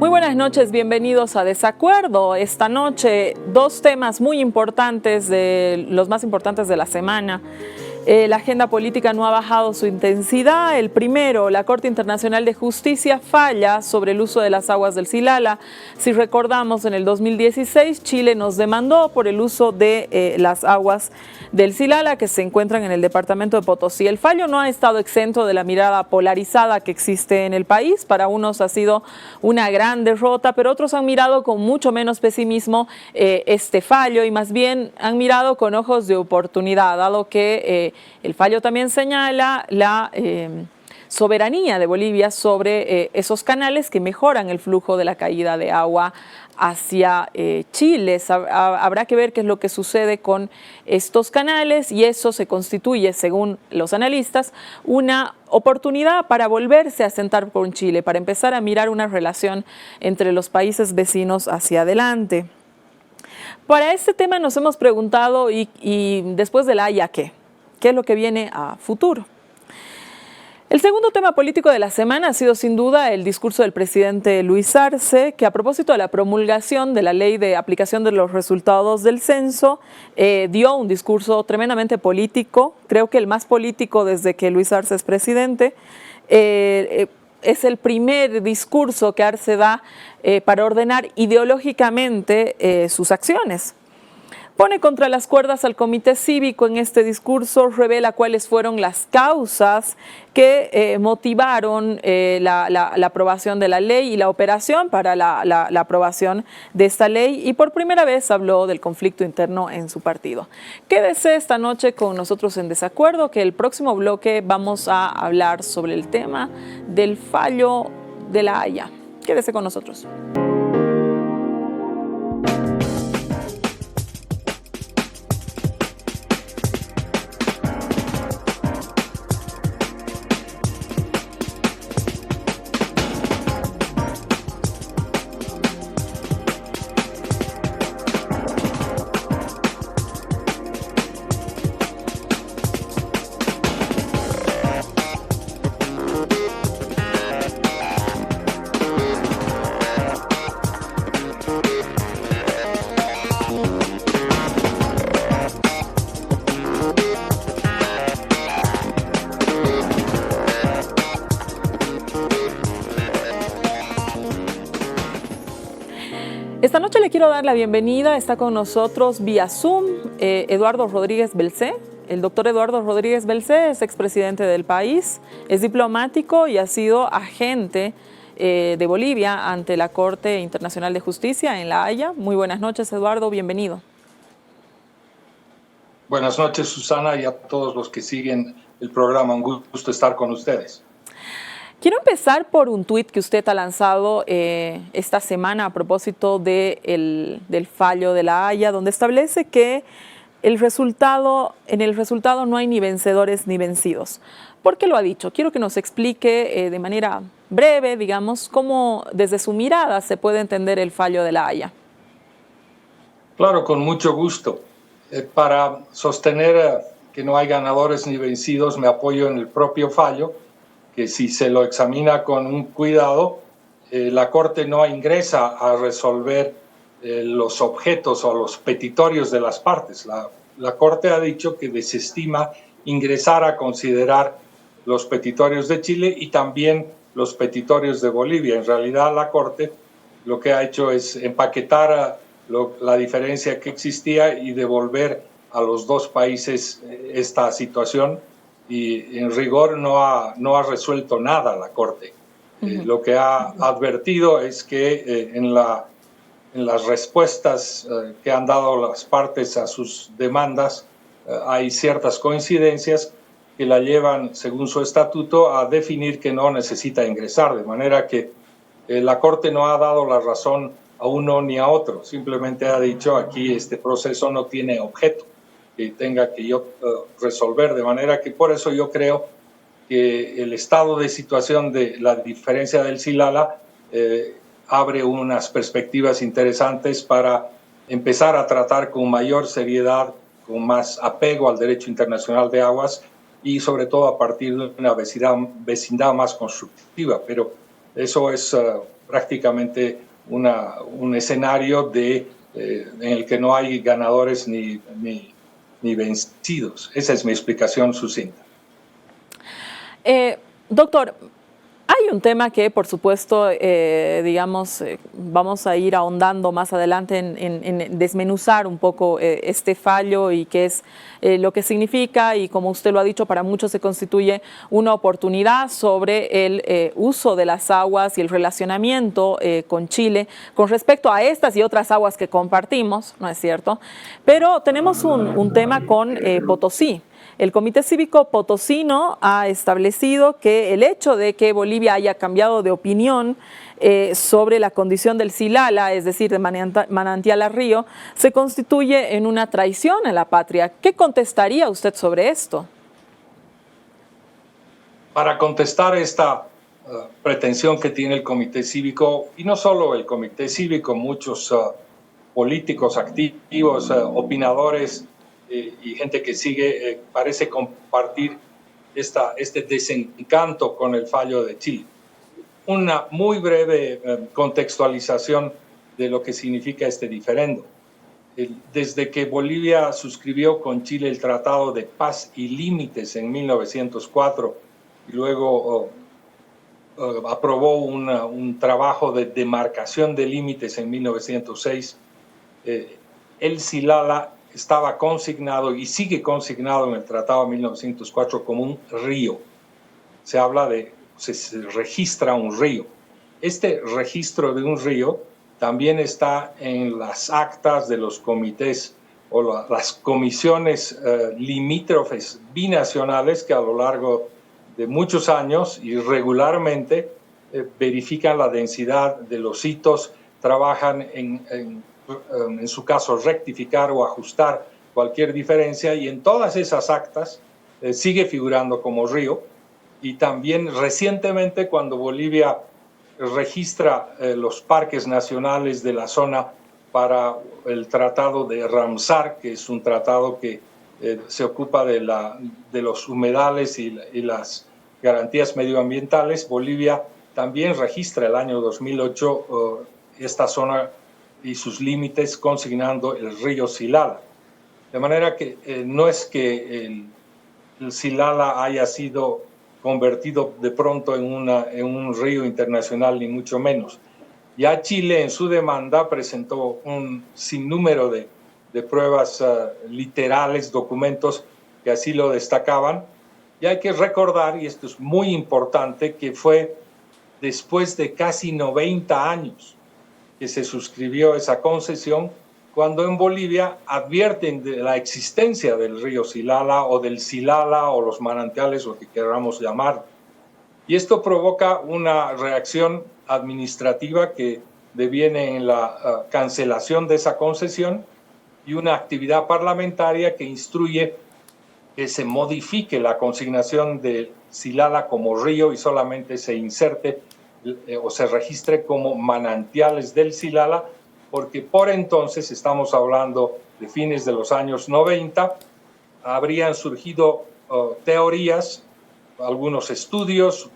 Muy buenas noches, bienvenidos a Desacuerdo. Esta noche, dos temas muy importantes, los más importantes de la semana. La agenda política no ha bajado su intensidad. El primero, la Corte Internacional de Justicia falla sobre el uso de las aguas del Silala. Si recordamos, en el 2016 Chile nos demandó por el uso de las aguas del Silala que se encuentran en el departamento de Potosí. El fallo no ha estado exento de la mirada polarizada que existe en el país. Para unos ha sido una gran derrota, pero otros han mirado con mucho menos pesimismo este fallo y más bien han mirado con ojos de oportunidad, dado que el fallo también señala la soberanía de Bolivia sobre esos canales que mejoran el flujo de la caída de agua hacia Chile. Habrá que ver qué es lo que sucede con estos canales y eso se constituye, según los analistas, una oportunidad para volverse a sentar con Chile, para empezar a mirar una relación entre los países vecinos hacia adelante. Para este tema nos hemos preguntado, y después de la Haya, ¿qué es lo que viene a futuro? El segundo tema político de la semana ha sido sin duda el discurso del presidente Luis Arce, que a propósito de la promulgación de la ley de aplicación de los resultados del censo, dio un discurso tremendamente político, creo que el más político desde que Luis Arce es presidente. Es el primer discurso que Arce da para ordenar ideológicamente sus acciones. Pone contra las cuerdas al comité cívico en este discurso, revela cuáles fueron las causas que motivaron la aprobación de la ley y la operación para la aprobación de esta ley, y por primera vez habló del conflicto interno en su partido. Quédese esta noche con nosotros en Desacuerdo, que el próximo bloque vamos a hablar sobre el tema del fallo de la Haya. Quédese con nosotros. Esta noche le quiero dar la bienvenida, está con nosotros vía Zoom Eduardo Rodríguez Belcé. El doctor Eduardo Rodríguez Belcé es expresidente del país, es diplomático y ha sido agente de Bolivia ante la Corte Internacional de Justicia en La Haya. Muy buenas noches, Eduardo, bienvenido. Buenas noches, Susana, y a todos los que siguen el programa. Un gusto estar con ustedes. Quiero empezar por un tuit que usted ha lanzado esta semana a propósito del fallo de la Haya, donde establece que en el resultado no hay ni vencedores ni vencidos. ¿Por qué lo ha dicho? Quiero que nos explique de manera breve, digamos, cómo desde su mirada se puede entender el fallo de la Haya. Claro, con mucho gusto. Para sostener que no hay ganadores ni vencidos, me apoyo en el propio fallo, que si se lo examina con un cuidado, la Corte no ingresa a resolver los objetos o los petitorios de las partes. La Corte ha dicho que desestima ingresar a considerar los petitorios de Chile y también los petitorios de Bolivia. En realidad, la Corte lo que ha hecho es empaquetar la diferencia que existía y devolver a los dos países esta situación. Y en rigor no ha resuelto nada la Corte. Lo que ha advertido es que en las respuestas que han dado las partes a sus demandas hay ciertas coincidencias que la llevan, según su estatuto, a definir que no necesita ingresar, de manera que la Corte no ha dado la razón a uno ni a otro, simplemente ha dicho aquí este proceso no tiene objeto que tenga que yo resolver, de manera que por eso yo creo que el estado de situación de la diferencia del Silala abre unas perspectivas interesantes para empezar a tratar con mayor seriedad, con más apego al derecho internacional de aguas y sobre todo a partir de una vecindad más constructiva. Pero eso es prácticamente un escenario en el que no hay ganadores ni vencidos. Esa es mi explicación sucinta. Doctor, hay un tema que, por supuesto, vamos a ir ahondando más adelante en desmenuzar un poco este fallo y qué es lo que significa, y como usted lo ha dicho, para muchos se constituye una oportunidad sobre el uso de las aguas y el relacionamiento con Chile con respecto a estas y otras aguas que compartimos, ¿no es cierto? Pero tenemos un tema con Potosí. El Comité Cívico Potosino ha establecido que el hecho de que Bolivia haya cambiado de opinión sobre la condición del Silala, es decir, de manantial a río, se constituye en una traición a la patria. ¿Qué contestaría usted sobre esto? Para contestar esta pretensión que tiene el Comité Cívico, y no solo el Comité Cívico, muchos políticos activos, opinadores, y gente que sigue parece compartir este desencanto con el fallo de Chile. Una muy breve contextualización de lo que significa este diferendo. Desde que Bolivia suscribió con Chile el Tratado de Paz y Límites en 1904 y luego aprobó un trabajo de demarcación de límites en 1906, el Silala estaba consignado y sigue consignado en el Tratado de 1904 como un río. Se registra un río. Este registro de un río también está en las actas de los comités o las comisiones limítrofes binacionales que a lo largo de muchos años y regularmente verifican la densidad de los hitos, trabajan en su caso, rectificar o ajustar cualquier diferencia, y en todas esas actas sigue figurando como río. Y también recientemente, cuando Bolivia registra los parques nacionales de la zona para el Tratado de Ramsar, que es un tratado que se ocupa de los humedales y las garantías medioambientales, Bolivia también registra el año 2008 esta zona y sus límites consignando el río Silala. De manera que no es que el Silala haya sido convertido de pronto en un río internacional, ni mucho menos. Ya Chile en su demanda presentó un sinnúmero de pruebas literales, documentos que así lo destacaban. Y hay que recordar, y esto es muy importante, que fue después de casi 90 años que se suscribió esa concesión, cuando en Bolivia advierten de la existencia del río Silala o del Silala o los manantiales, lo que queramos llamar. Y esto provoca una reacción administrativa que deviene en la cancelación de esa concesión y una actividad parlamentaria que instruye que se modifique la consignación de Silala como río y solamente se inserte o se registre como manantiales del Silala, porque por entonces, estamos hablando de fines de los años 90, habrían surgido teorías, algunos estudios,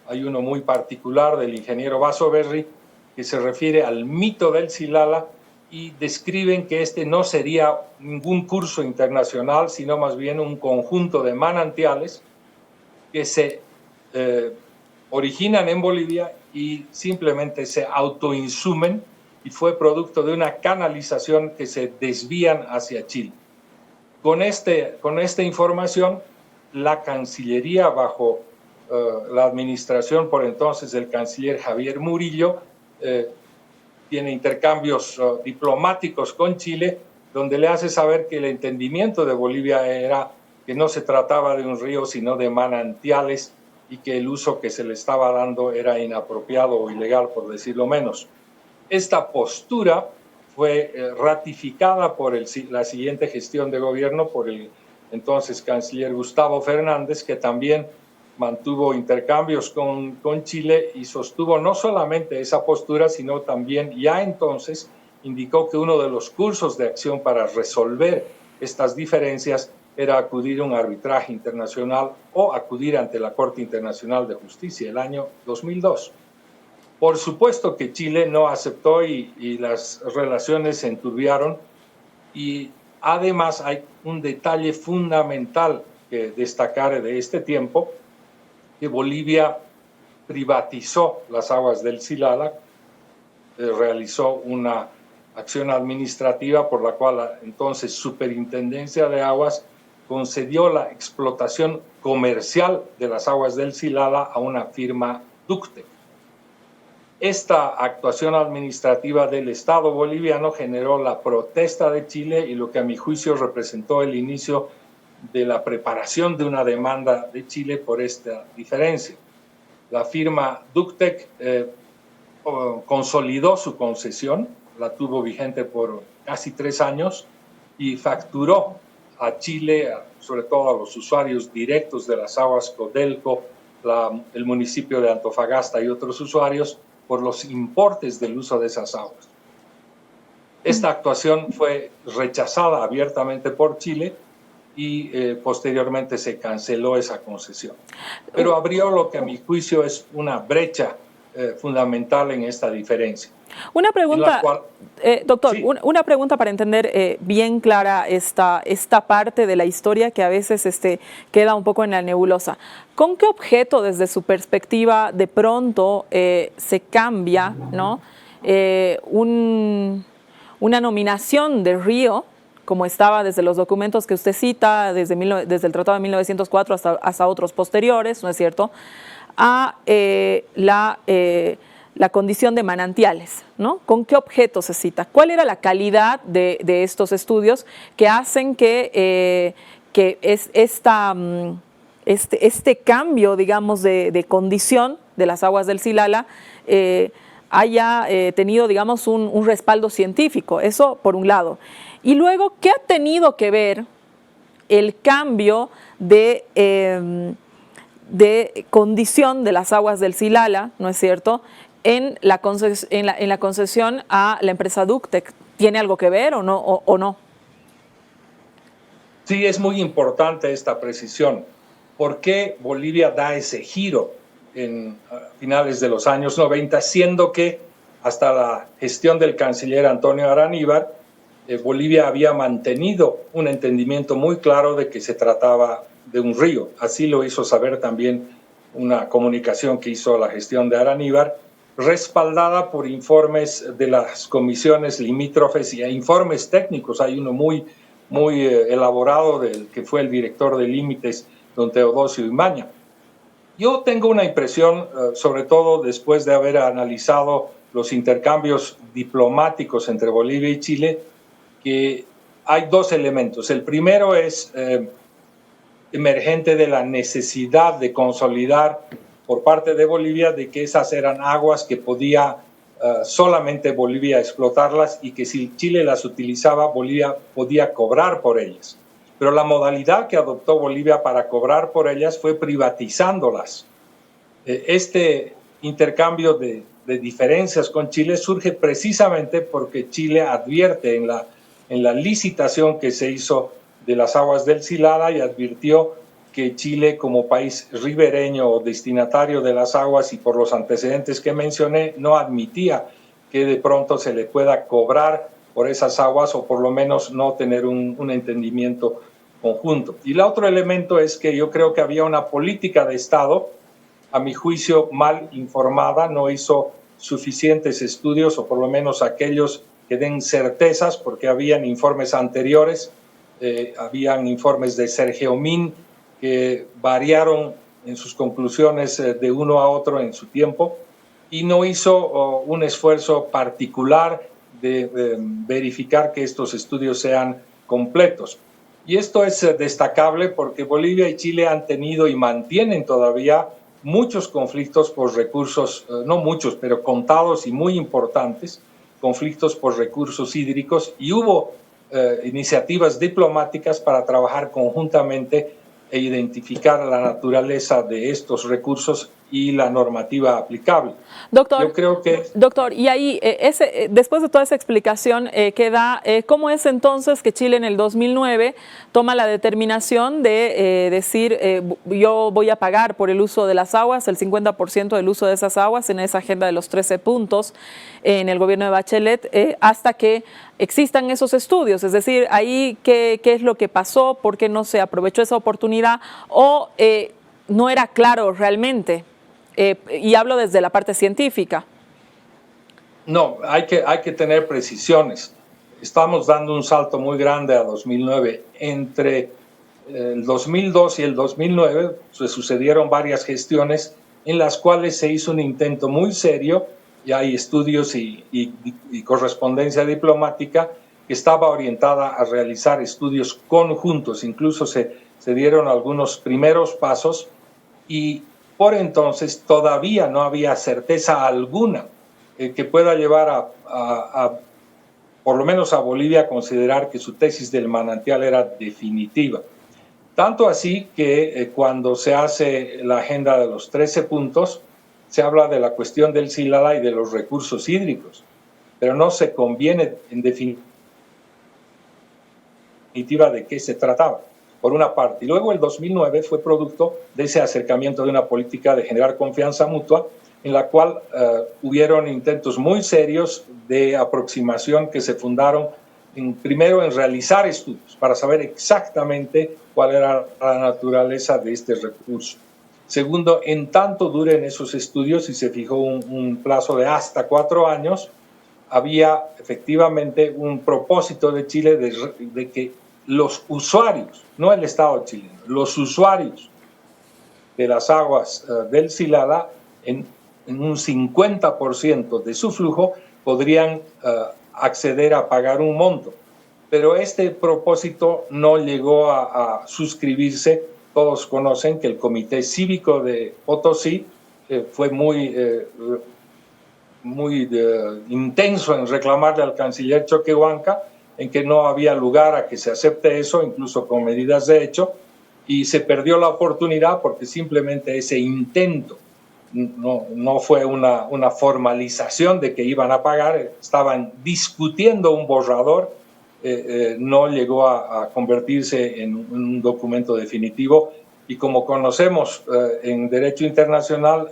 hay uno muy particular del ingeniero Basoberri que se refiere al mito del Silala y describen que este no sería ningún curso internacional, sino más bien un conjunto de manantiales que se originan en Bolivia y simplemente se autoinsumen, y fue producto de una canalización que se desvían hacia Chile. Con esta información, la Cancillería, bajo la administración por entonces del canciller Javier Murillo, tiene intercambios diplomáticos con Chile, donde le hace saber que el entendimiento de Bolivia era que no se trataba de un río, sino de manantiales, y que el uso que se le estaba dando era inapropiado o ilegal, por decirlo menos. Esta postura fue ratificada por la siguiente gestión de gobierno, por el entonces canciller Gustavo Fernández, que también mantuvo intercambios con Chile y sostuvo no solamente esa postura, sino también ya entonces indicó que uno de los cursos de acción para resolver estas diferencias era acudir a un arbitraje internacional o acudir ante la Corte Internacional de Justicia el año 2002. Por supuesto que Chile no aceptó y las relaciones se enturbiaron. Y además hay un detalle fundamental que destacar de este tiempo, que Bolivia privatizó las aguas del Silala, realizó una acción administrativa por la cual la entonces Superintendencia de Aguas concedió la explotación comercial de las aguas del Silala a una firma Ductec. Esta actuación administrativa del Estado boliviano generó la protesta de Chile y lo que a mi juicio representó el inicio de la preparación de una demanda de Chile por esta diferencia. La firma Ductec consolidó su concesión, la tuvo vigente por casi 3 años y facturó a Chile, sobre todo a los usuarios directos de las aguas Codelco, el municipio de Antofagasta y otros usuarios, por los importes del uso de esas aguas. Esta actuación fue rechazada abiertamente por Chile y posteriormente se canceló esa concesión. Pero abrió lo que a mi juicio es una brecha fundamental en esta diferencia. Una pregunta, doctor, sí. una pregunta para entender bien clara esta parte de la historia que a veces queda un poco en la nebulosa. ¿Con qué objeto, desde su perspectiva, de pronto se cambia, ¿no? Una nominación de río, como estaba desde los documentos que usted cita, desde el Tratado de 1904 hasta otros posteriores, ¿no es cierto?, a la condición de manantiales, ¿no? ¿Con qué objeto se cita? ¿Cuál era la calidad de estos estudios que hacen que este cambio, digamos, de condición de las aguas del Silala haya tenido, digamos, un respaldo científico? Eso por un lado. Y luego, ¿qué ha tenido que ver el cambio de condición de las aguas del Silala, ¿no es cierto?, en la concesión a la empresa Ductec? ¿Tiene algo que ver o no? Sí, es muy importante esta precisión. ¿Por qué Bolivia da ese giro en finales de los años 90, siendo que hasta la gestión del canciller Antonio Araníbar, Bolivia había mantenido un entendimiento muy claro de que se trataba de un río? Así lo hizo saber también una comunicación que hizo la gestión de Araníbar, respaldada por informes de las comisiones limítrofes y informes técnicos. Hay uno muy elaborado del que fue el director de límites, don Teodosio Imaña. Yo tengo una impresión, sobre todo después de haber analizado los intercambios diplomáticos entre Bolivia y Chile, que hay 2 elementos. El primero es emergente de la necesidad de consolidar por parte de Bolivia de que esas eran aguas que podía solamente Bolivia explotarlas y que si Chile las utilizaba, Bolivia podía cobrar por ellas. Pero la modalidad que adoptó Bolivia para cobrar por ellas fue privatizándolas. Este intercambio de diferencias con Chile surge precisamente porque Chile advierte en la licitación que se hizo de las aguas del Silala y advirtió que Chile, como país ribereño o destinatario de las aguas y por los antecedentes que mencioné, no admitía que de pronto se le pueda cobrar por esas aguas o por lo menos no tener un entendimiento conjunto. Y el otro elemento es que yo creo que había una política de Estado, a mi juicio mal informada, no hizo suficientes estudios o por lo menos aquellos que den certezas, porque habían informes anteriores, habían informes de Sergio-Min que variaron en sus conclusiones de uno a otro en su tiempo y no hizo un esfuerzo particular de verificar que estos estudios sean completos. Y esto es destacable porque Bolivia y Chile han tenido y mantienen todavía muchos conflictos por recursos, no muchos, pero contados y muy importantes, conflictos por recursos hídricos, y hubo iniciativas diplomáticas para trabajar conjuntamente e identificar la naturaleza de estos recursos y la normativa aplicable. Doctor, yo creo que... Doctor, y ahí, después de toda esa explicación que da, ¿cómo es entonces que Chile en el 2009 toma la determinación de decir yo voy a pagar por el uso de las aguas, el 50% del uso de esas aguas en esa agenda de los 13 puntos en el gobierno de Bachelet, hasta que existan esos estudios? Es decir, ahí, ¿qué es lo que pasó? ¿Por qué no se aprovechó esa oportunidad? ¿O no era claro realmente? Y hablo desde la parte científica. No, hay que tener precisiones. Estamos dando un salto muy grande a 2009. Entre el 2002 y el 2009 se sucedieron varias gestiones en las cuales se hizo un intento muy serio, y hay estudios y correspondencia diplomática que estaba orientada a realizar estudios conjuntos. Incluso se dieron algunos primeros pasos y por entonces todavía no había certeza alguna que pueda llevar por lo menos a Bolivia a considerar que su tesis del manantial era definitiva. Tanto así que cuando se hace la agenda de los 13 puntos, se habla de la cuestión del Silala y de los recursos hídricos, pero no se conviene en definitiva de qué se trataba, por una parte. Y luego el 2009 fue producto de ese acercamiento de una política de generar confianza mutua, en la cual hubieron intentos muy serios de aproximación que se fundaron primero en realizar estudios para saber exactamente cuál era la naturaleza de este recurso. Segundo, en tanto duren esos estudios, y se fijó un plazo de hasta 4 años, había efectivamente un propósito de Chile de que los usuarios, no el Estado chileno, los usuarios de las aguas del Silala, en un 50% de su flujo, podrían acceder a pagar un monto. Pero este propósito no llegó a suscribirse. Todos conocen que el Comité Cívico de Potosí fue muy intenso en reclamarle al canciller Choquehuanca en que no había lugar a que se acepte eso, incluso con medidas de hecho, y se perdió la oportunidad porque simplemente ese intento no fue una formalización de que iban a pagar, estaban discutiendo un borrador, no llegó a convertirse en un documento definitivo. Y como conocemos en derecho internacional,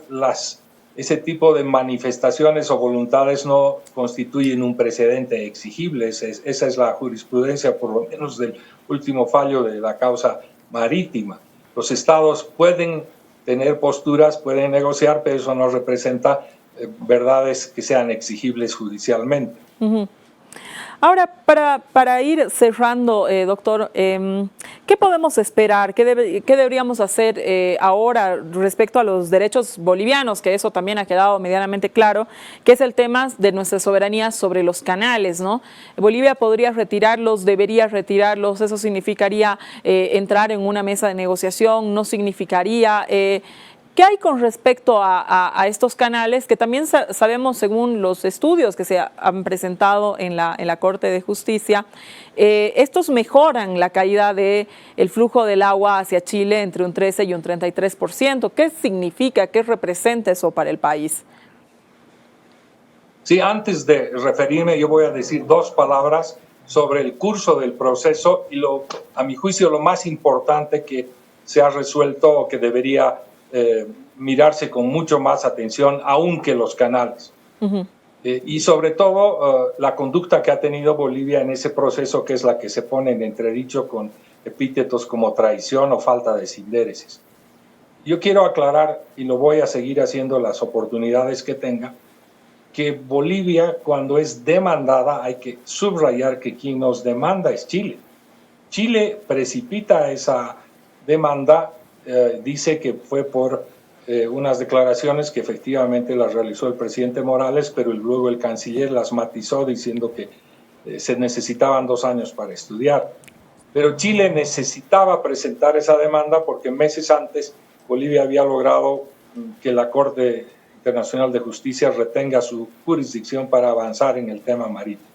ese tipo de manifestaciones o voluntades no constituyen un precedente exigible. Esa es la jurisprudencia, por lo menos del último fallo de la causa marítima. Los estados pueden tener posturas, pueden negociar, pero eso no representa verdades que sean exigibles judicialmente. Uh-huh. Ahora, para ir cerrando, doctor, ¿qué podemos esperar? ¿Qué deberíamos hacer ahora respecto a los derechos bolivianos? Que eso también ha quedado medianamente claro, que es el tema de nuestra soberanía sobre los canales, ¿no? Bolivia podría retirarlos, debería retirarlos, eso significaría entrar en una mesa de negociación, no significaría... ¿Qué hay con respecto a estos canales que también sabemos, según los estudios que se han presentado en la Corte de Justicia, estos mejoran la caída del flujo del agua hacia Chile entre un 13 y un 33%? ¿Qué significa, qué representa eso para el país? Sí, antes de referirme, yo voy a decir 2 palabras sobre el curso del proceso y a mi juicio lo más importante que se ha resuelto o que debería mirarse con mucho más atención aún que los canales. Uh-huh. Y sobre todo la conducta que ha tenido Bolivia en ese proceso, que es la que se pone en entredicho con epítetos como traición o falta de desintereses. Yo quiero aclarar, y lo voy a seguir haciendo las oportunidades que tenga, que Bolivia, cuando es demandada, hay que subrayar que quien nos demanda es Chile. Chile precipita esa demanda. Dice que fue por unas declaraciones que efectivamente las realizó el presidente Morales, pero luego el canciller las matizó diciendo que se necesitaban 2 años para estudiar. Pero Chile necesitaba presentar esa demanda porque meses antes Bolivia había logrado que la Corte Internacional de Justicia retenga su jurisdicción para avanzar en el tema marítimo.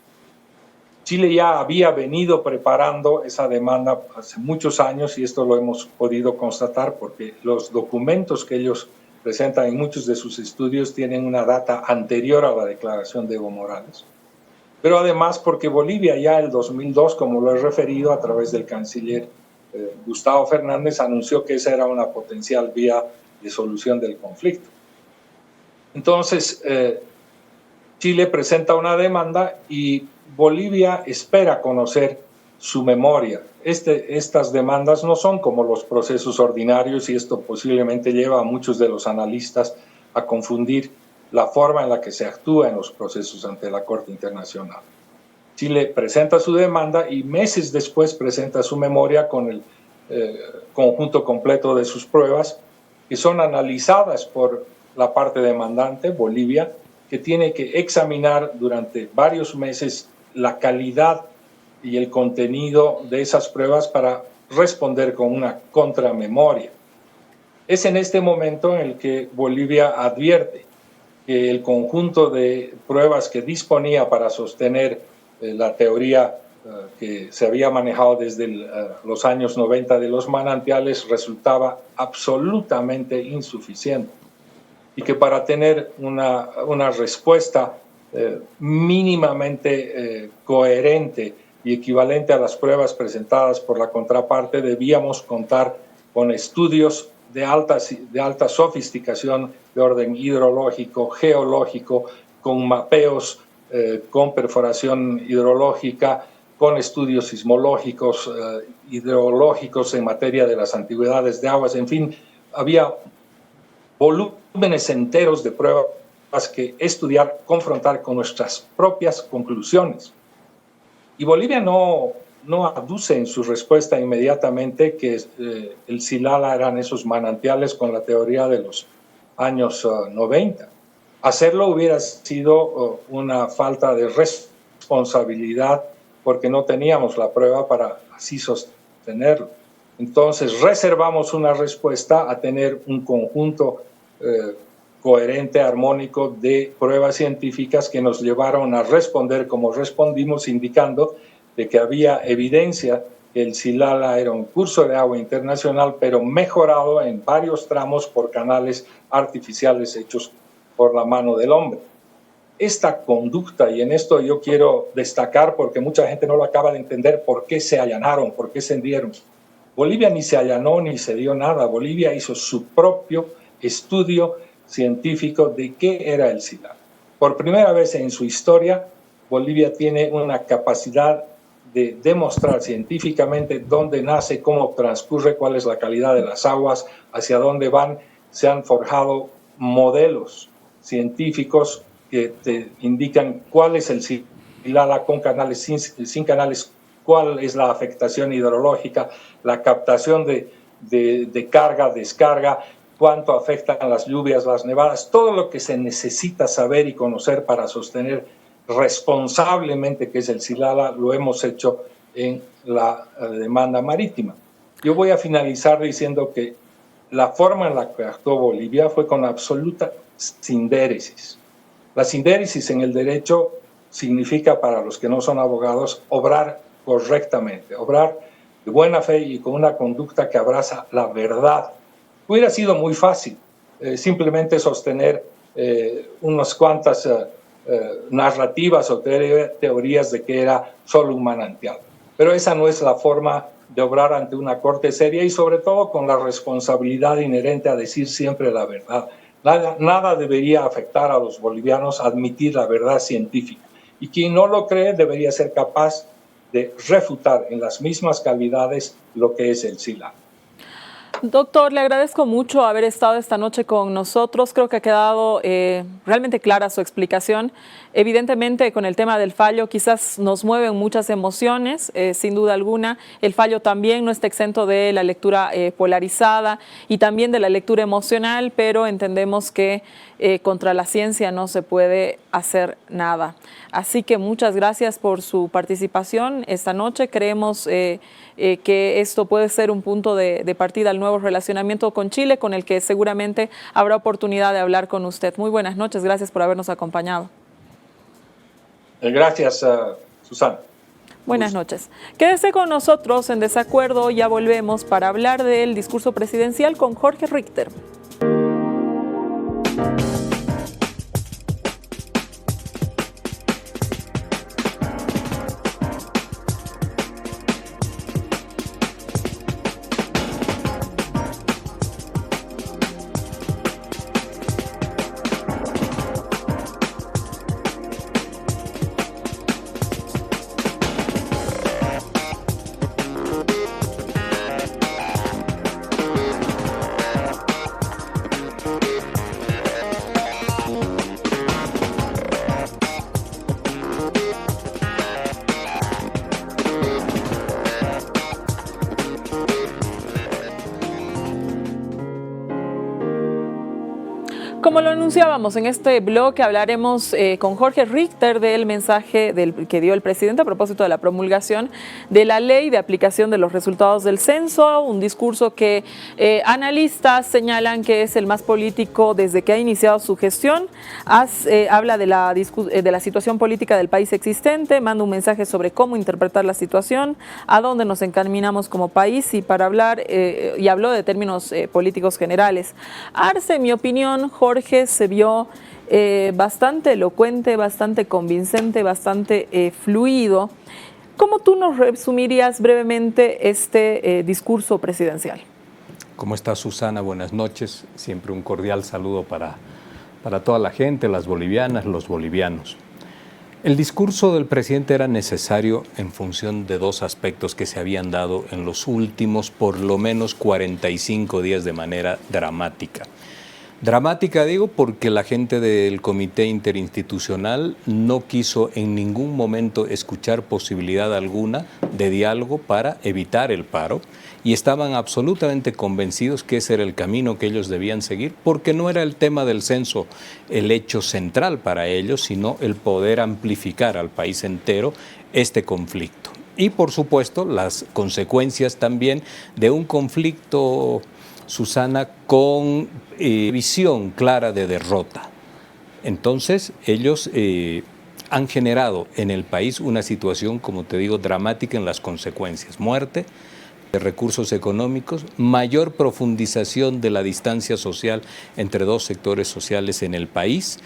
Chile ya había venido preparando esa demanda hace muchos años y esto lo hemos podido constatar porque los documentos que ellos presentan en muchos de sus estudios tienen una data anterior a la declaración de Evo Morales. Pero además porque Bolivia ya el 2002, como lo he referido a través del canciller Gustavo Fernández, anunció que esa era una potencial vía de solución del conflicto. Entonces, Chile presenta una demanda y Bolivia espera conocer su memoria. Estas demandas no son como los procesos ordinarios y esto posiblemente lleva a muchos de los analistas a confundir la forma en la que se actúa en los procesos ante la Corte Internacional. Chile presenta su demanda y meses después presenta su memoria con el conjunto completo de sus pruebas, que son analizadas por la parte demandante, Bolivia, que tiene que examinar durante varios meses la calidad y el contenido de esas pruebas para responder con una contramemoria. Es en este momento en el que Bolivia advierte que el conjunto de pruebas que disponía para sostener la teoría que se había manejado desde los años 90 de los manantiales resultaba absolutamente insuficiente y que para tener una respuesta mínimamente coherente y equivalente a las pruebas presentadas por la contraparte debíamos contar con estudios de alta sofisticación de orden hidrológico, geológico, con mapeos, con perforación hidrológica, con estudios sismológicos, hidrológicos en materia de las antigüedades de aguas, en fin, había volúmenes enteros de pruebas que estudiar, confrontar con nuestras propias conclusiones. Y Bolivia no aduce en su respuesta inmediatamente que el Silala eran esos manantiales con la teoría de los años 90. Hacerlo hubiera sido una falta de responsabilidad porque no teníamos la prueba para así sostenerlo. Entonces reservamos una respuesta a tener un conjunto coherente, armónico de pruebas científicas que nos llevaron a responder como respondimos, indicando de que había evidencia que el Silala era un curso de agua internacional, pero mejorado en varios tramos por canales artificiales hechos por la mano del hombre. Esta conducta, y en esto yo quiero destacar porque mucha gente no lo acaba de entender, por qué se allanaron, por qué se hendieron. Bolivia ni se allanó ni se dio nada. Bolivia hizo su propio estudio científico de qué era el Silala. Por primera vez en su historia, Bolivia tiene una capacidad de demostrar científicamente dónde nace, cómo transcurre, cuál es la calidad de las aguas, hacia dónde van. Se han forjado modelos científicos que te indican cuál es el Silala con canales, sin canales, cuál es la afectación hidrológica, la captación de carga, descarga, cuánto afectan las lluvias, las nevadas, todo lo que se necesita saber y conocer para sostener responsablemente que es el Silala, lo hemos hecho en la demanda marítima. Yo voy a finalizar diciendo que la forma en la que actuó Bolivia fue con absoluta sindéresis. La sindéresis en el derecho significa, para los que no son abogados, obrar correctamente, obrar de buena fe y con una conducta que abraza la verdad. Hubiera sido muy fácil simplemente sostener unas cuantas narrativas o teorías de que era solo un manantial. Pero esa no es la forma de obrar ante una corte seria y sobre todo con la responsabilidad inherente a decir siempre la verdad. Nada debería afectar a los bolivianos admitir la verdad científica. Y quien no lo cree debería ser capaz de refutar en las mismas calidades lo que es el Silala. Doctor, le agradezco mucho haber estado esta noche con nosotros. Creo que ha quedado realmente clara su explicación. Evidentemente, con el tema del fallo, quizás nos mueven muchas emociones, sin duda alguna. El fallo también no está exento de la lectura polarizada y también de la lectura emocional, pero entendemos que contra la ciencia no se puede hacer nada. Así que muchas gracias por su participación esta noche. Creemos que esto puede ser un punto de partida al nuevo relacionamiento con Chile, con el que seguramente habrá oportunidad de hablar con usted. Muy buenas noches, gracias por habernos acompañado. Gracias, Susana. Buenas noches. Quédese con nosotros en Desacuerdo, ya volvemos para hablar del discurso presidencial con Jorge Richter. como lo anunciábamos, en este bloque hablaremos con Jorge Richter del mensaje que dio el presidente a propósito de la promulgación de la ley de aplicación de los resultados del censo, un discurso que analistas señalan que es el más político desde que ha iniciado su gestión. Habla de la situación política del país existente, manda un mensaje sobre cómo interpretar la situación, a dónde nos encaminamos como país y para hablar, y habló de términos políticos generales. Arce, en mi opinión, Jorge, se vio bastante elocuente, bastante convincente, bastante fluido. ¿Cómo tú nos resumirías brevemente este discurso presidencial? ¿Cómo está, Susana? Buenas noches. Siempre un cordial saludo para toda la gente, las bolivianas, los bolivianos. El discurso del presidente era necesario en función de dos aspectos que se habían dado en los últimos por lo menos 45 días de manera dramática. Dramática digo porque la gente del Comité Interinstitucional no quiso en ningún momento escuchar posibilidad alguna de diálogo para evitar el paro y estaban absolutamente convencidos que ese era el camino que ellos debían seguir porque no era el tema del censo el hecho central para ellos, sino el poder amplificar al país entero este conflicto. Y por supuesto las consecuencias también de un conflicto, Susana, con visión clara de derrota. Entonces, ellos han generado en el país una situación, como te digo, dramática en las consecuencias. Muerte de recursos económicos, mayor profundización de la distancia social entre dos sectores sociales en el país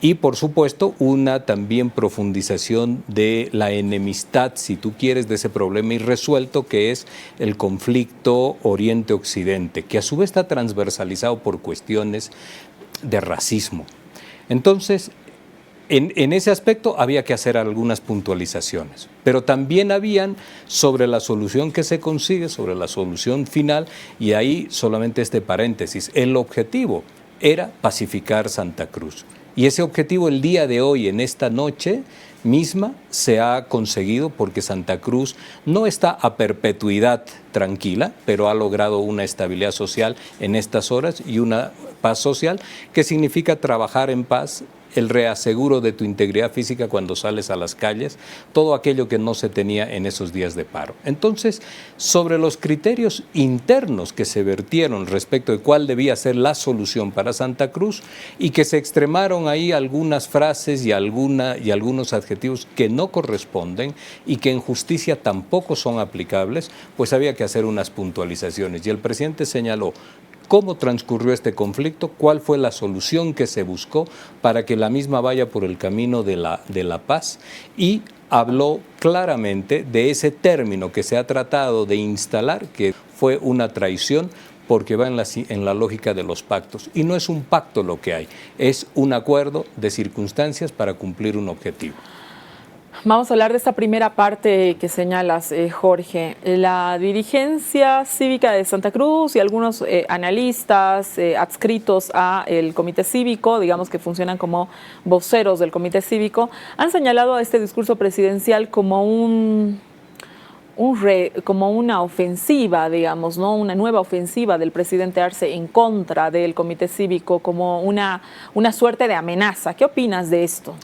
y, por supuesto, una también profundización de la enemistad, si tú quieres, de ese problema irresuelto que es el conflicto Oriente-Occidente, que a su vez está transversalizado por cuestiones de racismo. Entonces, en ese aspecto había que hacer algunas puntualizaciones, pero también habían sobre la solución que se consigue, sobre la solución final, y ahí solamente este paréntesis, el objetivo era pacificar Santa Cruz. Y ese objetivo el día de hoy, en esta noche misma, se ha conseguido porque Santa Cruz no está a perpetuidad tranquila, pero ha logrado una estabilidad social en estas horas y una paz social que significa trabajar en paz, el reaseguro de tu integridad física cuando sales a las calles, todo aquello que no se tenía en esos días de paro. Entonces, sobre los criterios internos que se vertieron respecto de cuál debía ser la solución para Santa Cruz y que se extremaron ahí algunas frases y algunos adjetivos que no corresponden y que en justicia tampoco son aplicables, pues había que hacer unas puntualizaciones. Y el presidente señaló cómo transcurrió este conflicto, cuál fue la solución que se buscó para que la misma vaya por el camino de la paz y habló claramente de ese término que se ha tratado de instalar, que fue una traición porque va en la lógica de los pactos. Y no es un pacto lo que hay, es un acuerdo de circunstancias para cumplir un objetivo. Vamos a hablar de esta primera parte que señalas, Jorge. La dirigencia cívica de Santa Cruz y algunos analistas adscritos al Comité Cívico, digamos que funcionan como voceros del Comité Cívico, han señalado a este discurso presidencial como como una ofensiva, digamos, ¿no? Una nueva ofensiva del presidente Arce en contra del Comité Cívico, como una suerte de amenaza. ¿Qué opinas de esto?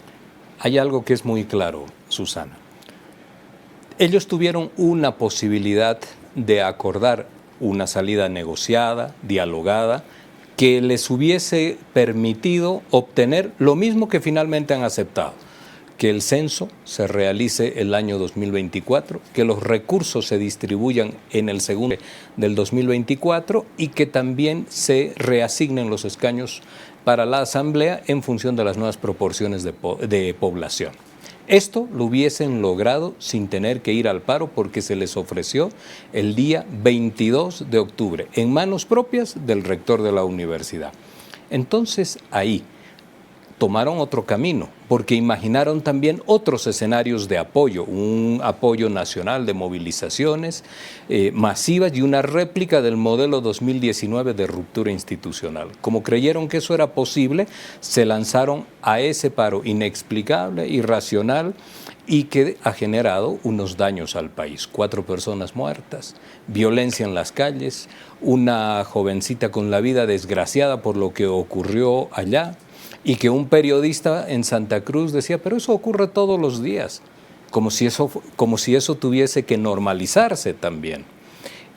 Hay algo que es muy claro, Susana. Ellos tuvieron una posibilidad de acordar una salida negociada, dialogada, que les hubiese permitido obtener lo mismo que finalmente han aceptado, que el censo se realice el año 2024, que los recursos se distribuyan en el segundo del 2024 y que también se reasignen los escaños para la Asamblea en función de las nuevas proporciones de población. Esto lo hubiesen logrado sin tener que ir al paro porque se les ofreció el día 22 de octubre en manos propias del rector de la universidad. Entonces ahí tomaron otro camino, porque imaginaron también otros escenarios de apoyo, un apoyo nacional de movilizaciones masivas y una réplica del modelo 2019 de ruptura institucional. Como creyeron que eso era posible, se lanzaron a ese paro inexplicable, irracional y que ha generado unos daños al país. 4 personas muertas, violencia en las calles, una jovencita con la vida desgraciada por lo que ocurrió allá, y que un periodista en Santa Cruz decía, pero eso ocurre todos los días, como si eso tuviese que normalizarse también.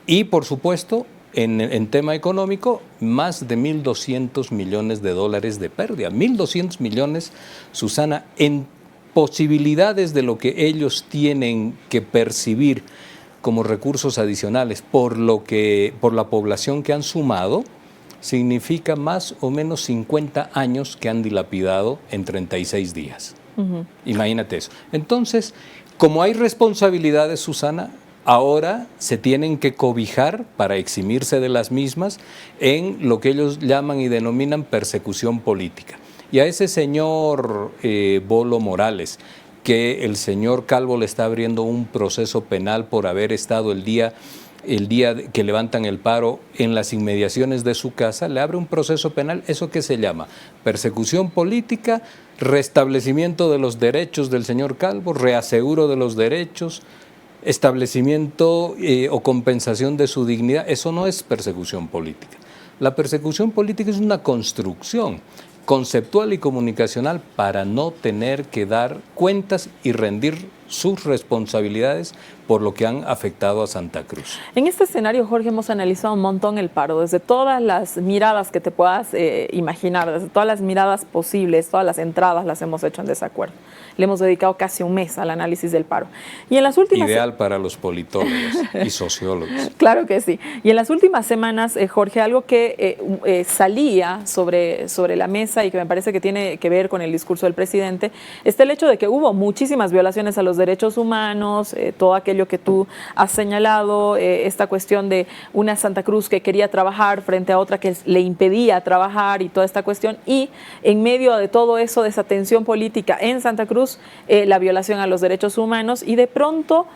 Y por supuesto, en tema económico, más de 1.200 millones de dólares de pérdida. 1.200 millones, Susana, en posibilidades de lo que ellos tienen que percibir como recursos adicionales por la población que han sumado, significa más o menos 50 años que han dilapidado en 36 días. Imagínate eso. Entonces, como hay responsabilidades, Susana, ahora se tienen que cobijar para eximirse de las mismas en lo que ellos llaman y denominan persecución política. Y a ese señor Bolo Morales, que el señor Calvo le está abriendo un proceso penal por haber estado el día que levantan el paro en las inmediaciones de su casa, le abre un proceso penal. ¿Eso qué se llama? Persecución política, restablecimiento de los derechos del señor Calvo, reaseguro de los derechos, establecimiento o compensación de su dignidad. Eso no es persecución política. La persecución política es una construcción conceptual y comunicacional para no tener que dar cuentas y rendir sus responsabilidades por lo que han afectado a Santa Cruz. En este escenario, Jorge, hemos analizado un montón el paro, desde todas las miradas que te puedas imaginar, desde todas las miradas posibles, todas las entradas las hemos hecho en desacuerdo. Le hemos dedicado casi un mes al análisis del paro. Y en las últimas... Ideal para los politólogos y sociólogos. Claro que sí. Y en las últimas semanas, Jorge, algo que salía sobre la mesa y que me parece que tiene que ver con el discurso del presidente, está el hecho de que hubo muchísimas violaciones a los derechos humanos, todo aquello que tú has señalado, esta cuestión de una Santa Cruz que quería trabajar frente a otra que le impedía trabajar y toda esta cuestión, y en medio de todo eso, de esa tensión política en Santa Cruz, la violación a los derechos humanos, y de pronto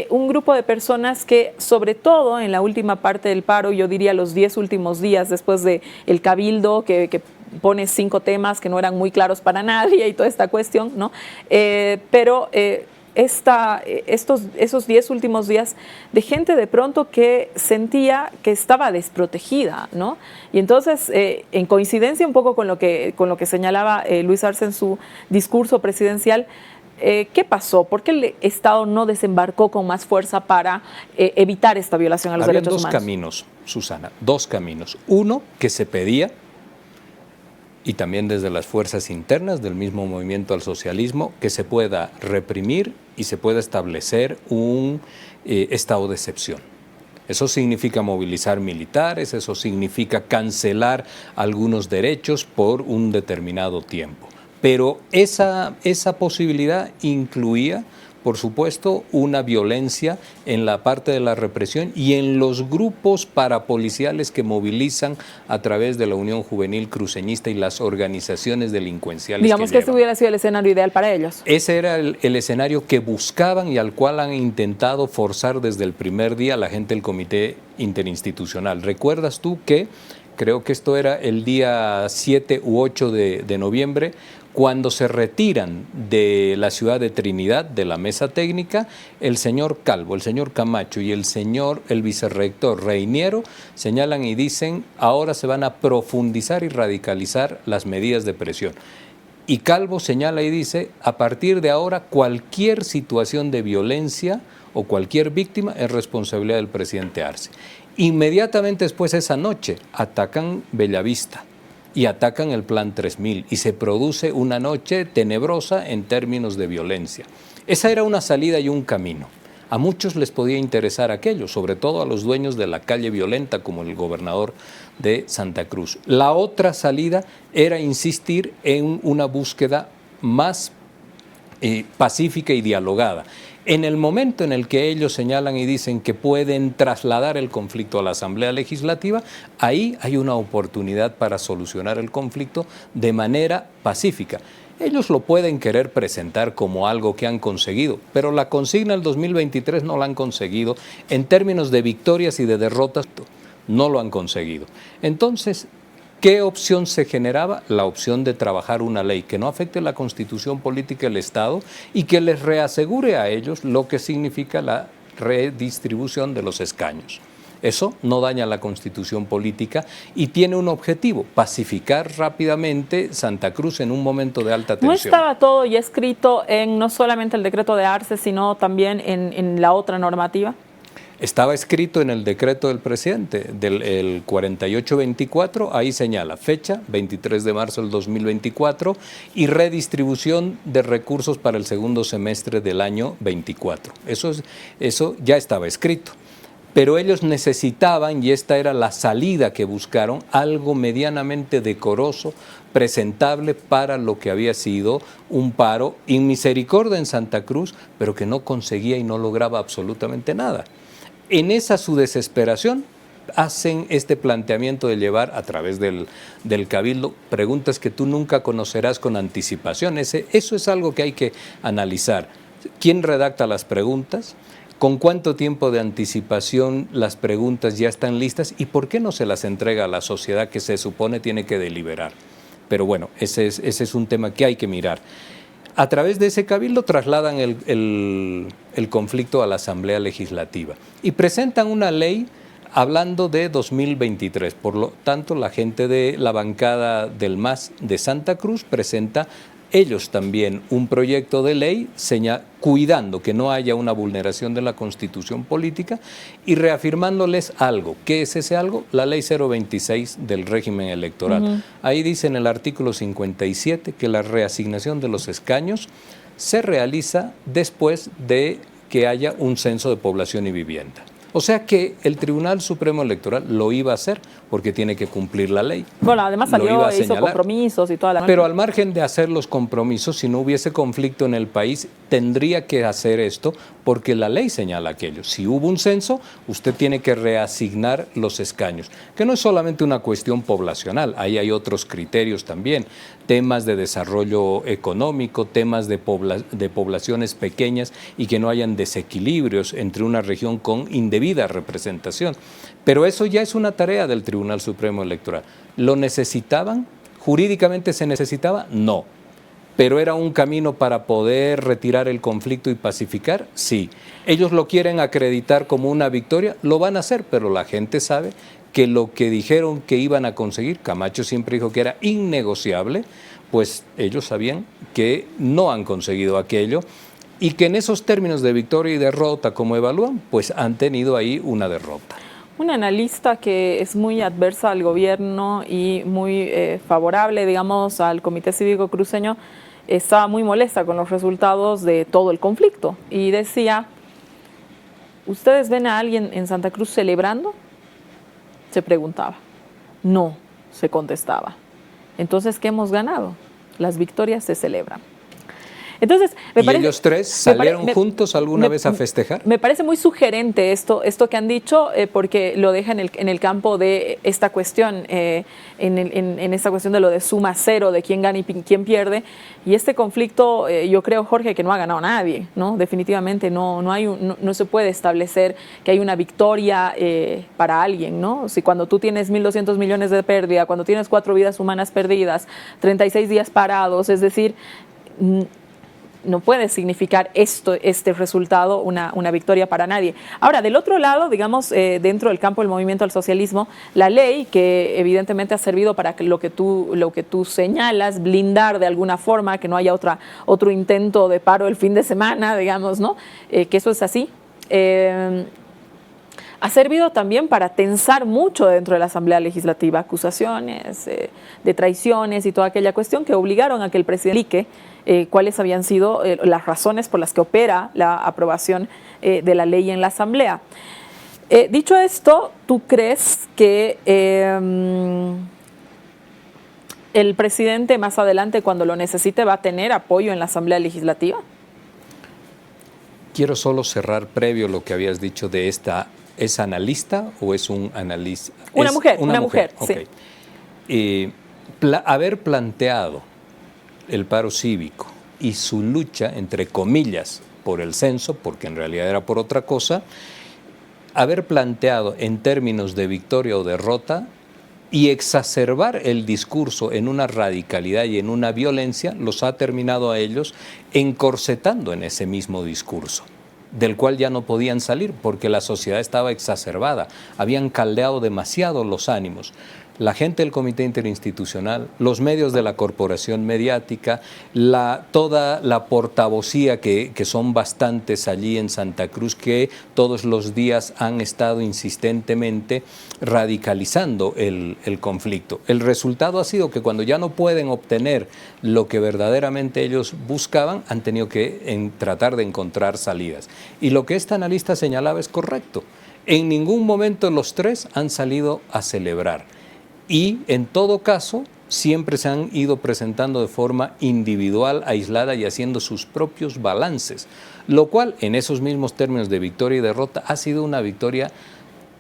un grupo de personas que, sobre todo en la última parte del paro, yo diría los 10 últimos días después del cabildo que pone 5 temas que no eran muy claros para nadie y toda esta cuestión, ¿no? Esos 10 últimos días de gente de pronto que sentía que estaba desprotegida, ¿no? Y entonces, en coincidencia un poco con lo que señalaba Luis Arce en su discurso presidencial, ¿qué pasó? ¿Por qué el Estado no desembarcó con más fuerza para evitar esta violación a los derechos humanos? Había 2 caminos, Susana, 2 caminos. Uno, que se pedía, y también desde las fuerzas internas del mismo movimiento al socialismo, que se pueda reprimir y se pueda establecer un estado de excepción. Eso significa movilizar militares, eso significa cancelar algunos derechos por un determinado tiempo. Pero esa posibilidad incluía, por supuesto, una violencia en la parte de la represión y en los grupos parapoliciales que movilizan a través de la Unión Juvenil Cruceñista y las organizaciones delincuenciales. Digamos que ese hubiera sido el escenario ideal para ellos. Ese era el escenario que buscaban y al cual han intentado forzar desde el primer día la gente del Comité Interinstitucional. ¿Recuerdas tú que, creo que esto era el día 7 u 8 de noviembre, cuando se retiran de la ciudad de Trinidad, de la mesa técnica, el señor Calvo, el señor Camacho y el vicerrector Reiniero señalan y dicen, ahora se van a profundizar y radicalizar las medidas de presión? Y Calvo señala y dice, a partir de ahora cualquier situación de violencia o cualquier víctima es responsabilidad del presidente Arce. Inmediatamente después, esa noche, atacan Bellavista y atacan el Plan 3000 y se produce una noche tenebrosa en términos de violencia. Esa era una salida y un camino. A muchos les podía interesar aquello, sobre todo a los dueños de la calle violenta como el gobernador de Santa Cruz. La otra salida era insistir en una búsqueda más pacífica y dialogada. En el momento en el que ellos señalan y dicen que pueden trasladar el conflicto a la Asamblea Legislativa, ahí hay una oportunidad para solucionar el conflicto de manera pacífica. Ellos lo pueden querer presentar como algo que han conseguido, pero la consigna del 2023 no la han conseguido. En términos de victorias y de derrotas, no lo han conseguido. Entonces, ¿Qué opción se generaba? La opción de trabajar una ley que no afecte la constitución política del Estado y que les reasegure a ellos lo que significa la redistribución de los escaños. Eso no daña la constitución política y tiene un objetivo: pacificar rápidamente Santa Cruz en un momento de alta tensión. ¿No estaba todo ya escrito en no solamente el decreto de Arce, sino también en la otra normativa? Estaba escrito en el decreto del presidente, del 4824, ahí señala fecha, 23 de marzo del 2024, y redistribución de recursos para el segundo semestre del año 24. Eso ya estaba escrito. Pero ellos necesitaban, y esta era la salida que buscaron, algo medianamente decoroso, presentable para lo que había sido un paro inmisericordia en Santa Cruz, pero que no conseguía y no lograba absolutamente nada. En esa su desesperación hacen este planteamiento de llevar a través del Cabildo preguntas que tú nunca conocerás con anticipación. Eso es algo que hay que analizar. ¿Quién redacta las preguntas? ¿Con cuánto tiempo de anticipación las preguntas ya están listas? ¿Y por qué no se las entrega a la sociedad que se supone tiene que deliberar? Pero bueno, ese es un tema que hay que mirar. A través de ese cabildo trasladan el conflicto a la Asamblea Legislativa y presentan una ley hablando de 2023. Por lo tanto, la gente de la bancada del MAS de Santa Cruz presenta ellos también un proyecto de ley cuidando que no haya una vulneración de la Constitución política y reafirmándoles algo. ¿Qué es ese algo? La Ley 026 del régimen electoral. Ahí dice en el artículo 57 que la reasignación de los escaños se realiza después de que haya un censo de población y vivienda. O sea que el Tribunal Supremo Electoral lo iba a hacer porque tiene que cumplir la ley. Bueno, además salió e hizo compromisos y toda la... Pero al margen de hacer los compromisos, si no hubiese conflicto en el país, tendría que hacer esto porque la ley señala aquello. Si hubo un censo, usted tiene que reasignar los escaños, que no es solamente una cuestión poblacional, ahí hay otros criterios también, temas de desarrollo económico, temas de poblaciones pequeñas y que no hayan desequilibrios entre una región con indebida representación. Pero eso ya es una tarea del Tribunal Supremo Electoral. ¿Lo necesitaban? ¿Jurídicamente se necesitaba? No. ¿Pero era un camino para poder retirar el conflicto y pacificar? Sí. ¿Ellos lo quieren acreditar como una victoria? Lo van a hacer, pero la gente sabe que lo que dijeron que iban a conseguir, Camacho siempre dijo que era innegociable, pues ellos sabían que no han conseguido aquello y que en esos términos de victoria y derrota, como evalúan, pues han tenido ahí una derrota. Una analista que es muy adversa al gobierno y muy favorable, digamos, al Comité Cívico Cruceño, estaba muy molesta con los resultados de todo el conflicto y decía, ¿ustedes ven a alguien en Santa Cruz celebrando? Se preguntaba. No, se contestaba. Entonces, ¿qué hemos ganado? Las victorias se celebran. Entonces, ellos tres salieron juntos alguna vez a festejar? Me parece muy sugerente esto que han dicho, porque lo deja en el campo de esta cuestión, en esta cuestión de lo de suma cero, de quién gana y quién pierde. Y este conflicto, yo creo, Jorge, que no ha ganado nadie, ¿no? Definitivamente no se puede establecer que hay una victoria para alguien, ¿no? Si cuando tú tienes 1.200 millones de pérdida, cuando tienes 4 vidas humanas perdidas, 36 días parados, es decir, no puede significar este resultado una victoria para nadie. Ahora, del otro lado, digamos, dentro del campo del movimiento al socialismo, la ley que evidentemente ha servido para que lo que tú señalas, blindar de alguna forma, que no haya otro intento de paro el fin de semana, digamos, ¿no? Que eso es así. Ha servido también para tensar mucho dentro de la Asamblea Legislativa, acusaciones de traiciones y toda aquella cuestión que obligaron a que el presidente explique cuáles habían sido las razones por las que opera la aprobación de la ley en la Asamblea. Dicho esto, ¿tú crees que el presidente más adelante, cuando lo necesite, va a tener apoyo en la Asamblea Legislativa? Quiero solo cerrar previo lo que habías dicho de esta. ¿Es analista o es un analista? Una mujer, okay. Sí. Haber planteado el paro cívico y su lucha, entre comillas, por el censo, porque en realidad era por otra cosa, haber planteado en términos de victoria o derrota, y exacerbar el discurso en una radicalidad y en una violencia los ha terminado a ellos encorsetando en ese mismo discurso, del cual ya no podían salir porque la sociedad estaba exacerbada, habían caldeado demasiado los ánimos. La gente del Comité Interinstitucional, los medios de la corporación mediática, toda la portavocía que son bastantes allí en Santa Cruz, que todos los días han estado insistentemente radicalizando el conflicto. El resultado ha sido que cuando ya no pueden obtener lo que verdaderamente ellos buscaban, han tenido que tratar de encontrar salidas. Y lo que este analista señalaba es correcto. En ningún momento los tres han salido a celebrar. Y en todo caso, siempre se han ido presentando de forma individual, aislada y haciendo sus propios balances, lo cual en esos mismos términos de victoria y derrota ha sido una victoria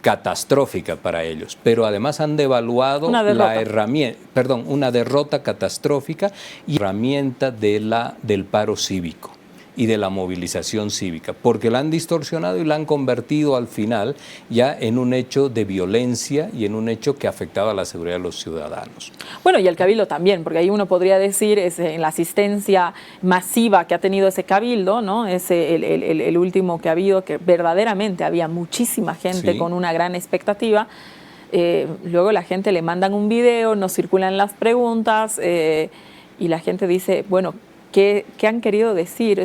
catastrófica para ellos, pero además han devaluado una derrota catastrófica y herramienta del paro cívico y de la movilización cívica, porque la han distorsionado y la han convertido al final ya en un hecho de violencia y en un hecho que afectaba a la seguridad de los ciudadanos. Bueno, y el cabildo también, porque ahí uno podría decir en la asistencia masiva que ha tenido ese cabildo, ¿no? El último que ha habido, que verdaderamente había muchísima gente con una gran expectativa. Luego la gente le mandan un video, nos circulan las preguntas y la gente dice, bueno, ¿qué han querido decir?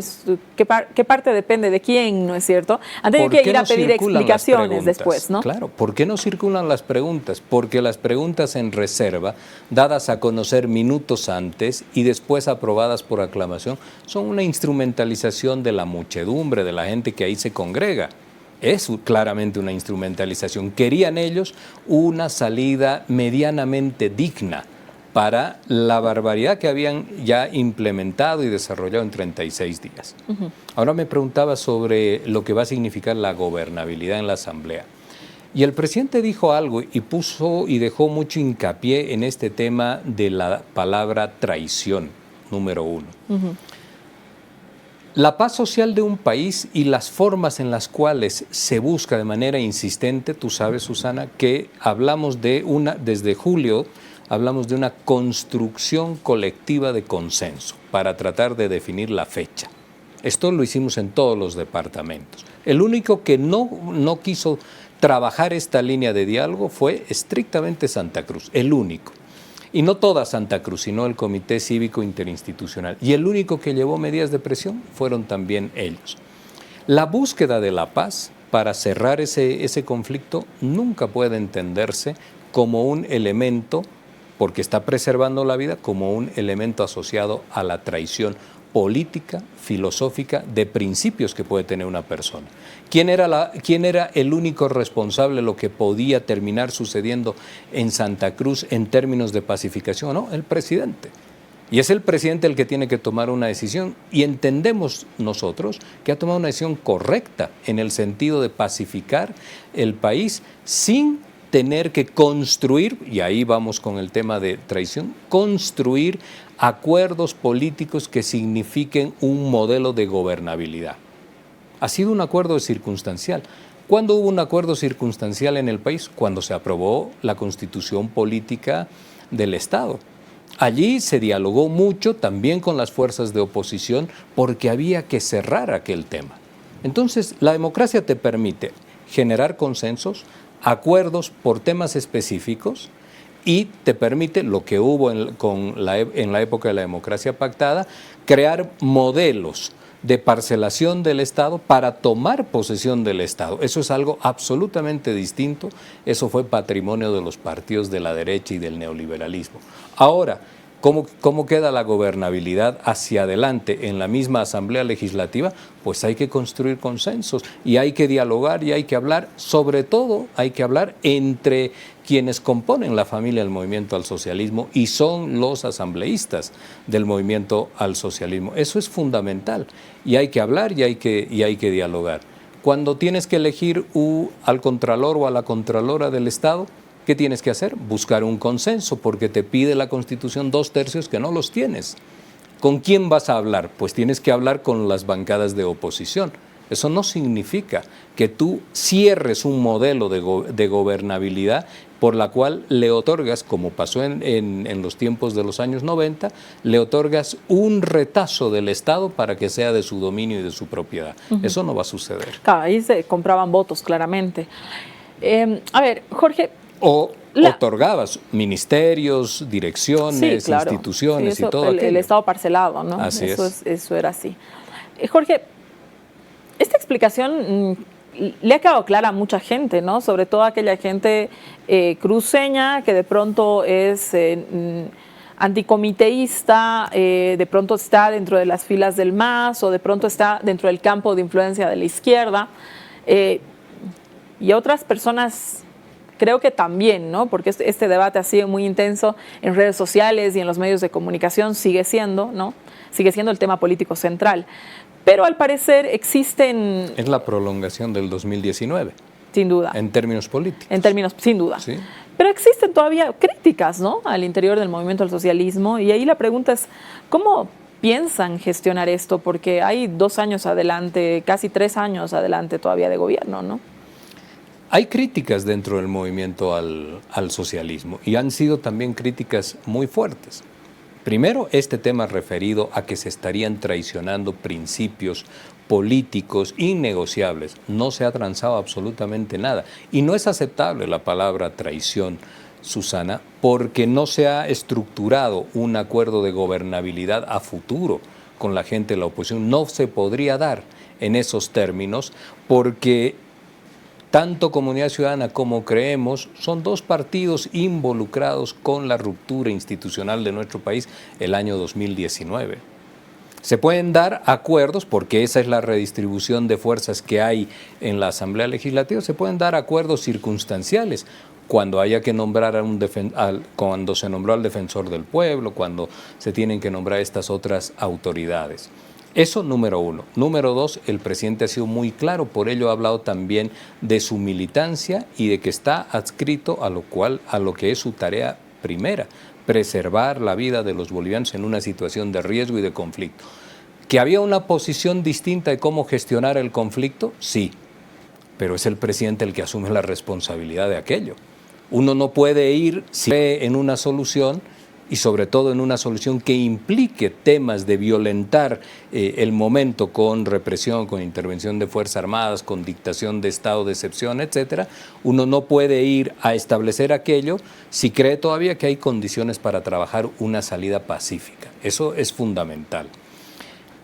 ¿Qué parte depende de quién, no es cierto? Han tenido que ir a pedir explicaciones después, ¿no? Claro, ¿por qué no circulan las preguntas? Porque las preguntas en reserva, dadas a conocer minutos antes y después aprobadas por aclamación, son una instrumentalización de la muchedumbre, de la gente que ahí se congrega. Es claramente una instrumentalización. Querían ellos una salida medianamente digna para la barbaridad que habían ya implementado y desarrollado en 36 días. Ahora me preguntaba sobre lo que va a significar la gobernabilidad en la Asamblea. Y el presidente dijo algo y puso y dejó mucho hincapié en este tema de la palabra traición, número 1. La paz social de un país y las formas en las cuales se busca de manera insistente, tú sabes, Susana, que hablamos desde julio, hablamos de una construcción colectiva de consenso para tratar de definir la fecha. Esto lo hicimos en todos los departamentos. El único que no quiso trabajar esta línea de diálogo fue estrictamente Santa Cruz, el único. Y no toda Santa Cruz, sino el Comité Cívico Interinstitucional. Y el único que llevó medidas de presión fueron también ellos. La búsqueda de la paz para cerrar ese conflicto nunca puede entenderse como un elemento, porque está preservando la vida, como un elemento asociado a la traición política, filosófica, de principios que puede tener una persona. ¿Quién era el único responsable de lo que podía terminar sucediendo en Santa Cruz en términos de pacificación? No, el presidente. Y es el presidente el que tiene que tomar una decisión, y entendemos nosotros que ha tomado una decisión correcta en el sentido de pacificar el país sin tener que construir, y ahí vamos con el tema de traición, construir acuerdos políticos que signifiquen un modelo de gobernabilidad. Ha sido un acuerdo circunstancial. ¿Cuándo hubo un acuerdo circunstancial en el país? Cuando se aprobó la Constitución Política del Estado. Allí se dialogó mucho también con las fuerzas de oposición porque había que cerrar aquel tema. Entonces, la democracia te permite generar consensos, acuerdos por temas específicos, y te permite, lo que hubo en la época de la democracia pactada, crear modelos de parcelación del Estado para tomar posesión del Estado. Eso es algo absolutamente distinto. Eso fue patrimonio de los partidos de la derecha y del neoliberalismo. Ahora, ¿cómo queda la gobernabilidad hacia adelante en la misma Asamblea Legislativa? Pues hay que construir consensos y hay que dialogar y hay que hablar, sobre todo hay que hablar entre quienes componen la familia del movimiento al socialismo y son los asambleístas del movimiento al socialismo. Eso es fundamental y hay que hablar y hay que dialogar. Cuando tienes que elegir al contralor o a la contralora del Estado, ¿qué tienes que hacer? Buscar un consenso, porque te pide la Constitución 2/3 que no los tienes. ¿Con quién vas a hablar? Pues tienes que hablar con las bancadas de oposición. Eso no significa que tú cierres un modelo de gobernabilidad por la cual le otorgas, como pasó en los tiempos de los años 90, le otorgas un retazo del Estado para que sea de su dominio y de su propiedad. Eso no va a suceder. Claro, ahí se compraban votos, claramente. A ver, Jorge... O otorgabas ministerios, direcciones, sí, claro, instituciones, sí, eso, y todo el Estado parcelado, ¿no? Así eso era así. Jorge, esta explicación le ha quedado clara a mucha gente, ¿no? Sobre todo a aquella gente cruceña que de pronto es anticomiteísta, de pronto está dentro de las filas del MAS o de pronto está dentro del campo de influencia de la izquierda, y otras personas... Creo que también, ¿no? Porque este debate ha sido muy intenso en redes sociales y en los medios de comunicación, sigue siendo, ¿no? Sigue siendo el tema político central. Pero al parecer existen... Es la prolongación del 2019. Sin duda. En términos políticos. En términos, sin duda. Sí. Pero existen todavía críticas, ¿no? Al interior del movimiento al socialismo. Y ahí la pregunta es, ¿cómo piensan gestionar esto? Porque hay 2 años adelante, casi 3 años adelante todavía de gobierno, ¿no? Hay críticas dentro del movimiento al socialismo y han sido también críticas muy fuertes. Primero, este tema referido a que se estarían traicionando principios políticos innegociables. No se ha transado absolutamente nada y no es aceptable la palabra traición, Susana, porque no se ha estructurado un acuerdo de gobernabilidad a futuro con la gente de la oposición. No se podría dar en esos términos porque tanto Comunidad Ciudadana como Creemos son 2 partidos involucrados con la ruptura institucional de nuestro país el año 2019. Se pueden dar acuerdos, porque esa es la redistribución de fuerzas que hay en la Asamblea Legislativa, se pueden dar acuerdos circunstanciales, cuando haya que nombrar cuando se nombró al defensor del pueblo, cuando se tienen que nombrar estas otras autoridades. Eso número 1. Número 2, el presidente ha sido muy claro, por ello ha hablado también de su militancia y de que está adscrito a lo que es su tarea primera, preservar la vida de los bolivianos en una situación de riesgo y de conflicto. ¿Que había una posición distinta de cómo gestionar el conflicto? Sí, pero es el presidente el que asume la responsabilidad de aquello. Uno no puede ir si cree en una solución y sobre todo en una solución que implique temas de violentar el momento con represión, con intervención de Fuerzas Armadas, con dictación de estado de excepción, etcétera. Uno no puede ir a establecer aquello si cree todavía que hay condiciones para trabajar una salida pacífica. Eso es fundamental.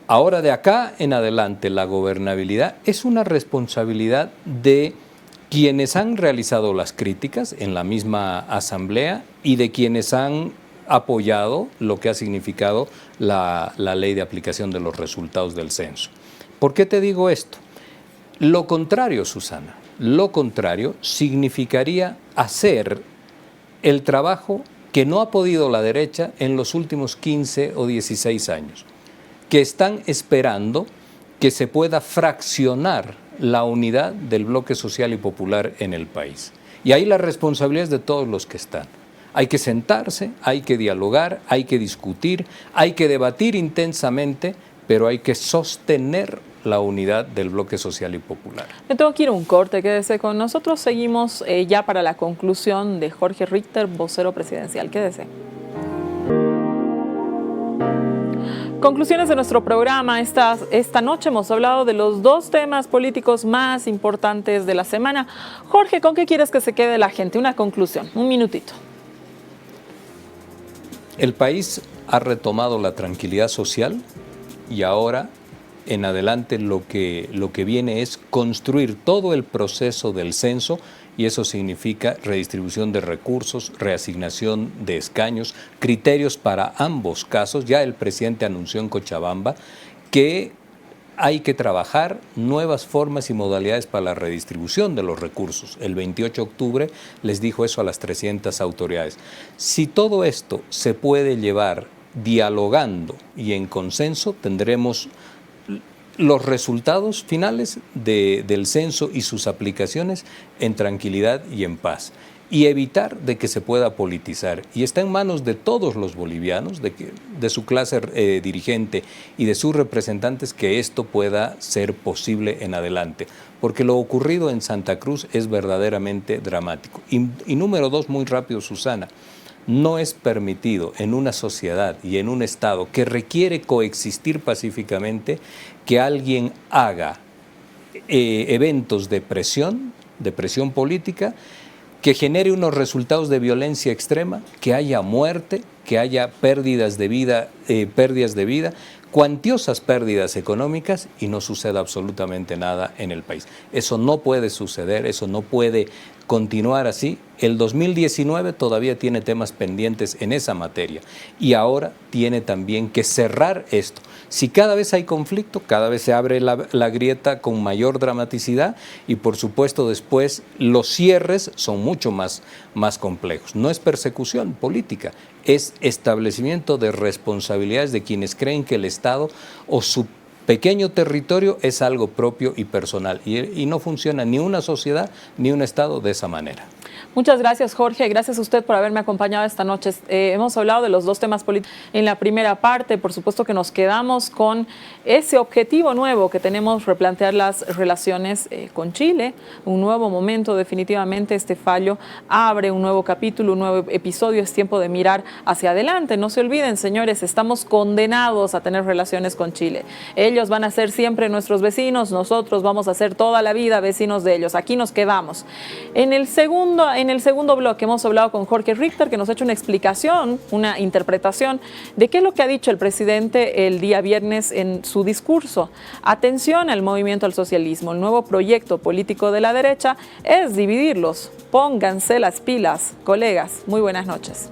Ahora, de acá en adelante, la gobernabilidad es una responsabilidad de quienes han realizado las críticas en la misma asamblea y de quienes han apoyado lo que ha significado la ley de aplicación de los resultados del censo. ¿Por qué te digo esto? Lo contrario, Susana, lo contrario significaría hacer el trabajo que no ha podido la derecha en los últimos 15 o 16 años, que están esperando que se pueda fraccionar la unidad del bloque social y popular en el país. Y ahí la responsabilidad es de todos los que están. Hay que sentarse, hay que dialogar, hay que discutir, hay que debatir intensamente, pero hay que sostener la unidad del bloque social y popular. Me tengo que ir a un corte, quédese con nosotros. Seguimos ya para la conclusión de Jorge Richter, vocero presidencial. Quédese. Conclusiones de nuestro programa. Esta noche hemos hablado de los 2 temas políticos más importantes de la semana. Jorge, ¿con qué quieres que se quede la gente? Una conclusión, un minutito. El país ha retomado la tranquilidad social y ahora en adelante lo que viene es construir todo el proceso del censo y eso significa redistribución de recursos, reasignación de escaños, criterios para ambos casos. Ya el presidente anunció en Cochabamba que hay que trabajar nuevas formas y modalidades para la redistribución de los recursos. El 28 de octubre les dijo eso a las 300 autoridades. Si todo esto se puede llevar dialogando y en consenso, tendremos los resultados finales del censo y sus aplicaciones en tranquilidad y en paz. y evitar de que se pueda politizar. Y está en manos de todos los bolivianos, de su clase dirigente y de sus representantes, que esto pueda ser posible en adelante. Porque lo ocurrido en Santa Cruz es verdaderamente dramático. Y número dos, muy rápido, Susana, no es permitido en una sociedad y en un Estado que requiere coexistir pacíficamente que alguien haga eventos de presión política, que genere unos resultados de violencia extrema, que haya muerte, que haya pérdidas de vida, cuantiosas pérdidas económicas, y no suceda absolutamente nada en el país. Eso no puede suceder, eso no puede continuar así. El 2019 todavía tiene temas pendientes en esa materia y ahora tiene también que cerrar esto. Si cada vez hay conflicto, cada vez se abre la grieta con mayor dramaticidad y por supuesto después los cierres son mucho más complejos. No es persecución política, es establecimiento de responsabilidades de quienes creen que el Estado o su pequeño territorio es algo propio y personal y no funciona ni una sociedad ni un Estado de esa manera. Muchas gracias, Jorge. Gracias a usted por haberme acompañado esta noche. Hemos hablado de los dos temas políticos en la primera parte. Por supuesto que nos quedamos con ese objetivo nuevo que tenemos, replantear las relaciones con Chile. Un nuevo momento, definitivamente este fallo abre un nuevo capítulo, un nuevo episodio. Es tiempo de mirar hacia adelante. No se olviden, señores, estamos condenados a tener relaciones con Chile. Ellos van a ser siempre nuestros vecinos, nosotros vamos a ser toda la vida vecinos de ellos. Aquí nos quedamos. En el segundo bloque hemos hablado con Jorge Richter, que nos ha hecho una explicación, una interpretación de qué es lo que ha dicho el presidente el día viernes en su discurso. Atención al movimiento al socialismo. El nuevo proyecto político de la derecha es dividirlos. Pónganse las pilas, colegas. Muy buenas noches.